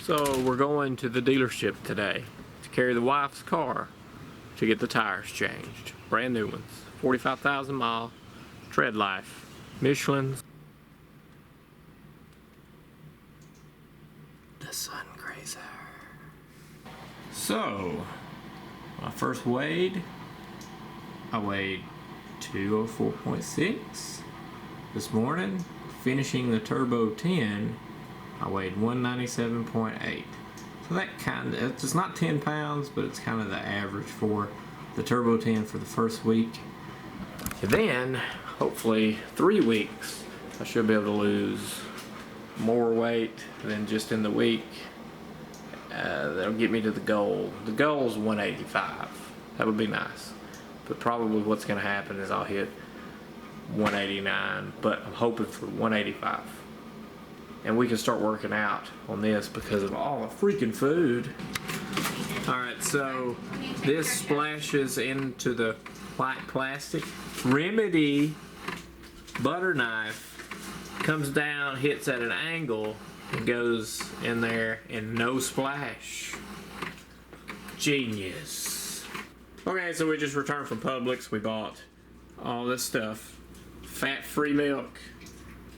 So we're going to the dealership today to carry the wife's car to get the tires changed. Brand new ones, 45,000 mile, tread life, Michelin's. The sun grazer. So, when I first weighed, I weighed 204.6. This morning, finishing the Turbo 10, I weighed 197.8. So that it's not 10 pounds, but it's kind of the average for the Turbo 10 for the first week. And then, hopefully, 3 weeks, I should be able to lose more weight than just in the week. That'll get me to the goal. The goal is 185. That would be nice. But probably what's going to happen is I'll hit 189, but I'm hoping for 185. And we can start working out on this because of all the freaking food. Alright, so this splashes into the white plastic. Remedy butter knife comes down, hits at an angle, and goes in there and no splash. Genius. Okay, so we just returned from Publix. We bought all this stuff. Fat-free milk,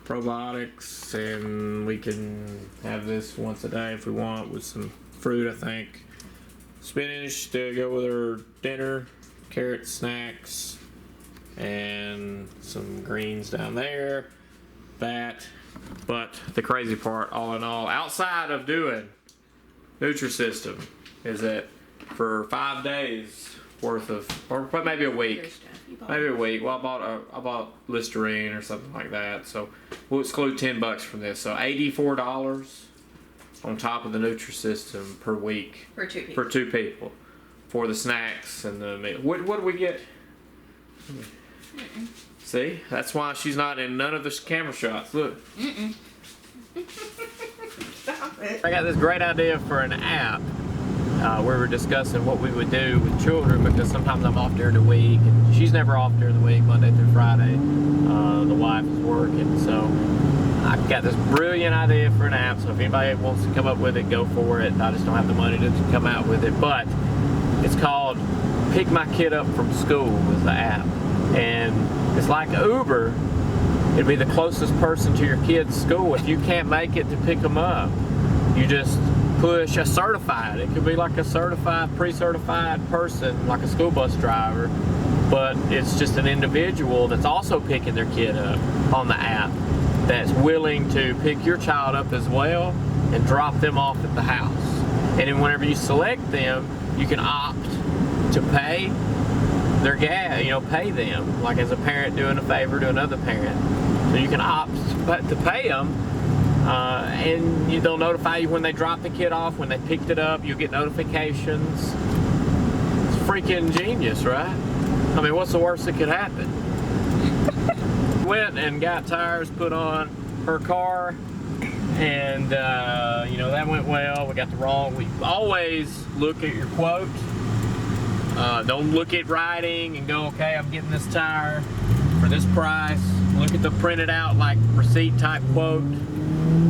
probiotics, and we can have this once a day if we want with some fruit, I think. Spinach to go with our dinner, carrot snacks, and some greens down there. That, but the crazy part, all in all, outside of doing Nutrisystem, is that for 5 days worth of, or maybe a week. Maybe a week. Well, I bought Listerine or something like that. So we'll exclude $10 from this. So $84 on top of the Nutrisystem per week. For 2 people. For 2 people. For the snacks and the meal. What do we get? See? That's why she's not in none of the camera shots. Look. Stop it. I got this great idea for an app. We were discussing what we would do with children because sometimes I'm off during the week and she's never off during the week, Monday through Friday. The wife is working, so I've got this brilliant idea for an app. So if anybody wants to come up with it, go for it. I just don't have the money to come out with it, but it's called Pick My Kid Up From School is the app, and it's like Uber. It'd be the closest person to your kid's school. If you can't make it to pick them up, you just push a certified. It could be like a certified, pre-certified person, like a school bus driver, but it's just an individual that's also picking their kid up on the app that's willing to pick your child up as well and drop them off at the house. And then whenever you select them, you can opt to pay their gas, pay them, like as a parent doing a favor to another parent. So you can opt to pay them. And they'll notify you when they drop the kid off, when they picked it up, you'll get notifications. It's freaking genius, right? I mean, what's the worst that could happen? Went and got tires put on her car, and that went well. We got we always look at your quote. Don't look at writing and go, okay, I'm getting this tire for this price. Look at the printed out like receipt type quote.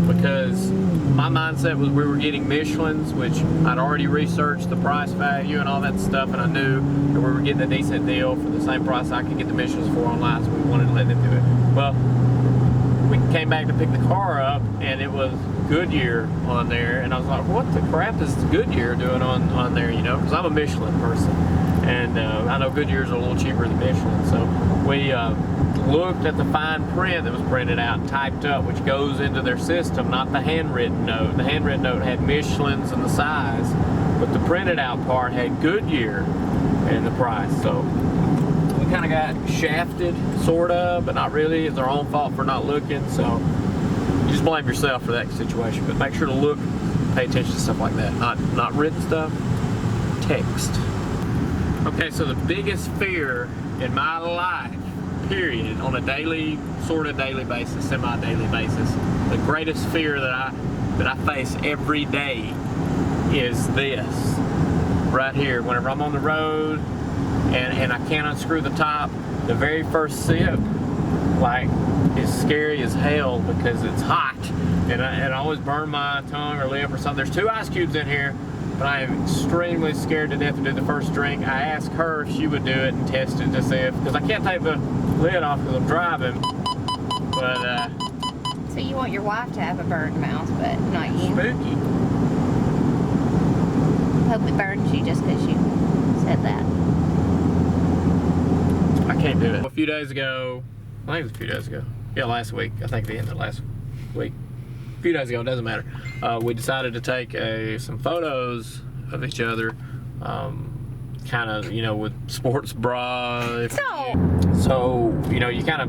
Because my mindset was we were getting Michelin's, which I'd already researched the price value and all that stuff, and I knew that we were getting a decent deal for the same price I could get the Michelin's for online, so we wanted to let them do it. Well, we came back to pick the car up, and it was Goodyear on there, and I was like, what the crap is Goodyear doing on there, because I'm a Michelin person, and I know Goodyear's a little cheaper than Michelin, so we looked at the fine print that was printed out and typed up, which goes into their system, not the handwritten note. The handwritten note had Michelin's and the size, but the printed out part had Goodyear and the price. So we kind of got shafted, sort of, but not really. It's our own fault for not looking, so you just blame yourself for that situation. But make sure to look, pay attention to stuff like that. Not written stuff, text. Okay, so the biggest fear in my life, period, on a sort of daily basis, semi-daily basis, the greatest fear that I face every day is this right here. Whenever I'm on the road and I can't unscrew the top, the very first sip, like, is scary as hell because it's hot And I always burn my tongue or lip or something. There's 2 ice cubes in here, but I am extremely scared to death to do the first drink. I asked her if she would do it and test it to see if, because I can't take the lid off because I'm driving. But so you want your wife to have a burned mouth, but not you? Spooky. Hope it burns you just because you said that. I can't do it. A few days ago, I think it was a few days ago. Yeah, last week. I think the end of last week. A few days ago, it doesn't matter. We decided to take some photos of each other, kind of, you know, with sports bra. So, you know, you kind of,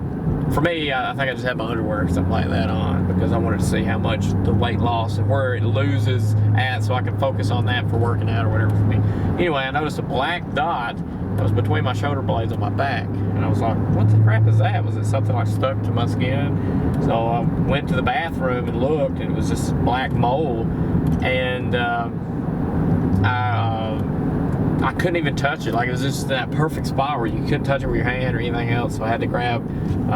for me, I think I just had my underwear or something like that on because I wanted to see how much the weight loss and where it loses at, so I can focus on that for working out or whatever for me. Anyway, I noticed a black dot that was between my shoulder blades on my back, and I was like, what the crap is that? Was it something like stuck to my skin? So I went to the bathroom and looked, and it was just black mold, and I couldn't even touch it. Like, it was just that perfect spot where you couldn't touch it with your hand or anything else. So I had to grab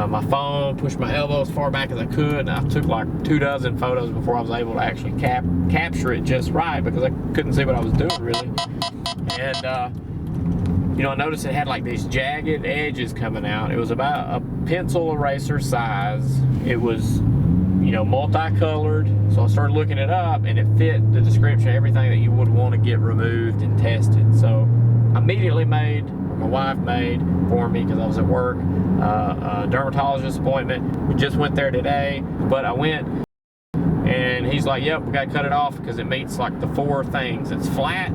my phone, push my elbow as far back as I could, and I took like 24 photos before I was able to actually capture it just right, because I couldn't see what I was doing really. And you know, I noticed it had like these jagged edges coming out. It was about a pencil eraser size. It was, you know, multicolored. So I started looking it up, and it fit the description of everything that you would want to get removed and tested. So I immediately made, or my wife made for me because I was at work, a dermatologist appointment. We just went there today, but I went and he's like, yep, we got to cut it off because it meets like the 4 things. It's flat,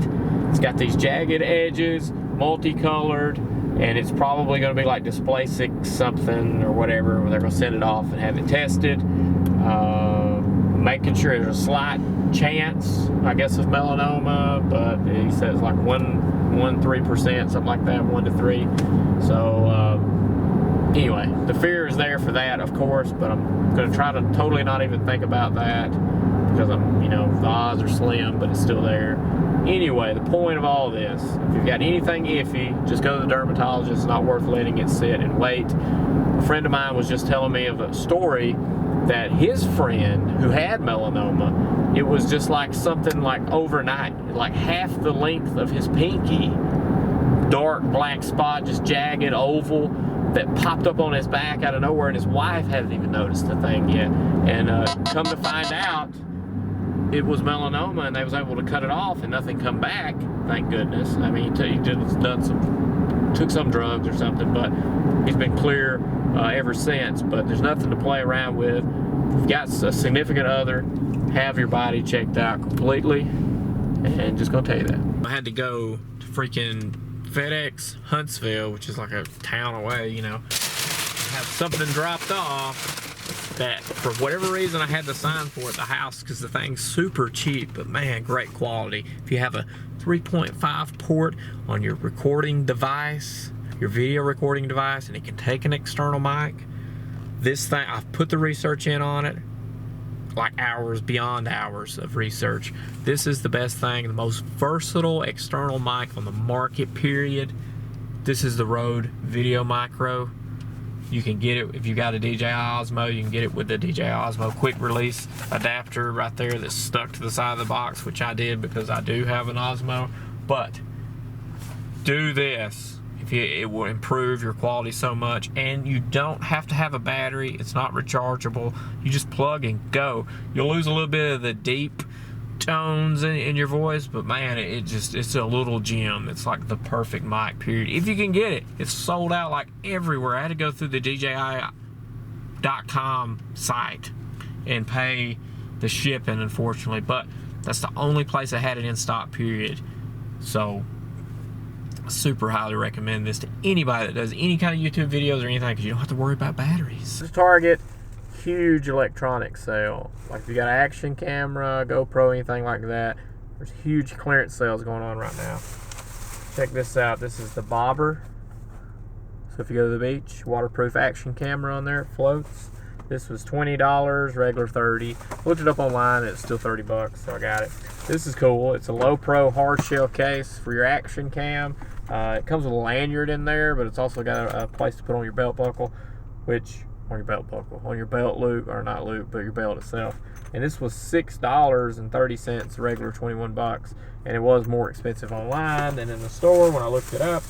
it's got these jagged edges, multicolored, and it's probably going to be like dysplasia something or whatever, where they're going to send it off and have it tested. Making sure there's a slight chance, I guess, of melanoma, but he says like 1-3%, something like that, 1 to 3. So anyway, the fear is there for that, of course, but I'm going to try to totally not even think about that because I'm, you know, the odds are slim, but it's still there. Anyway, the point of all this, if you've got anything iffy, just go to the dermatologist. It's not worth letting it sit and wait. A friend of mine was just telling me of a story that his friend who had melanoma, it was just like something like overnight, like half the length of his pinky, dark black spot, just jagged oval, that popped up on his back out of nowhere, and his wife hadn't even noticed the thing yet. And come to find out, it was melanoma, and they was able to cut it off and nothing come back, thank goodness. I mean, he took some drugs or something, but he's been clear ever since. But there's nothing to play around with. If you've got a significant other, have your body checked out completely, and just gonna tell you that. I had to go to freaking FedEx Huntsville, which is like a town away, you know, have something dropped off that for whatever reason I had to sign for at the house because the thing's super cheap, but man, great quality. If you have a 3.5 port on your recording device, your video recording device, and it can take an external mic, this thing, I've put the research in on it, like hours beyond hours of research. This is the best thing, the most versatile external mic on the market, period. This is the Rode Video Micro. You can get it if you got a DJI Osmo. You can get it with the DJI Osmo quick release adapter right there that's stuck to the side of the box, which I did because I do have an Osmo. But do this. It will improve your quality so much, and you don't have to have a battery. It's not rechargeable. You just plug and go. You'll lose a little bit of the deep tones in your voice, but man, it's a little gem. It's like the perfect mic, period. If you can get it. It's sold out like everywhere. I had to go through the DJI.com site and pay the shipping, unfortunately, but that's the only place I had it in stock, period. So super highly recommend this to anybody that does any kind of YouTube videos or anything, because you don't have to worry about batteries. Target, huge electronics sale. Like if you got an action camera, GoPro, anything like that, there's huge clearance sales going on right now. Check this out. This is the Bobber. So if you go to the beach, waterproof action camera on there, it floats. This was $20, regular $30. Looked it up online, it's still $30, so I got it. This is cool. It's a low pro hard shell case for your action cam. It comes with a lanyard in there, but it's also got a place to put on your belt buckle, which on your belt buckle, on your belt loop, or not loop, but your belt itself. And this was $6.30, regular 21 bucks, and it was more expensive online than in the store when I looked it up.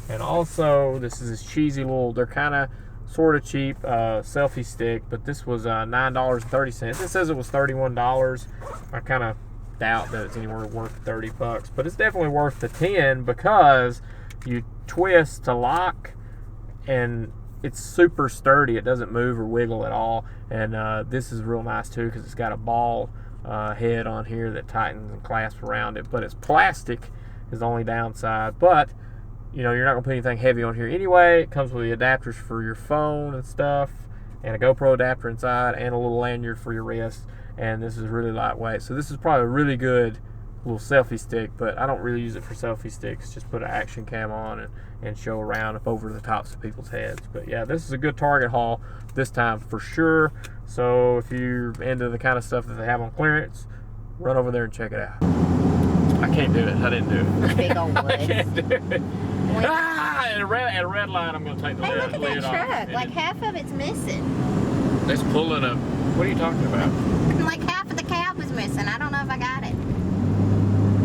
And also, this is this cheesy little, they're kind of sort of cheap selfie stick, but this was $9.30. It says it was $31. I kind of doubt that it's anywhere worth 30 bucks, but it's definitely worth the 10 because you twist to lock and it's super sturdy. It doesn't move or wiggle at all. And this is real nice too because it's got a ball head on here that tightens and clasps around it, but it's plastic is the only downside. But you know, you're not gonna put anything heavy on here anyway. It comes with the adapters for your phone and stuff, and a GoPro adapter inside, and a little lanyard for your wrist. And this is really lightweight, so this is probably a really good little selfie stick. But I don't really use it for selfie sticks. Just put an action cam on and show around up over the tops of people's heads. But yeah, this is a good Target haul this time for sure. So if you're into the kind of stuff that they have on clearance, run over there and check it out. I can't do it. I didn't do it. Big old I woods. can't do it. At a red light, I'm going to take the Hey, lid, look at lid that off. truck. And Like half of it's missing. it's pulling a. What are you talking about? Like half of the cab was missing. I don't know if I got it.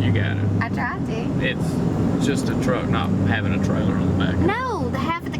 You got it. I tried to. It's just a truck not having a trailer on the back. No, the half of the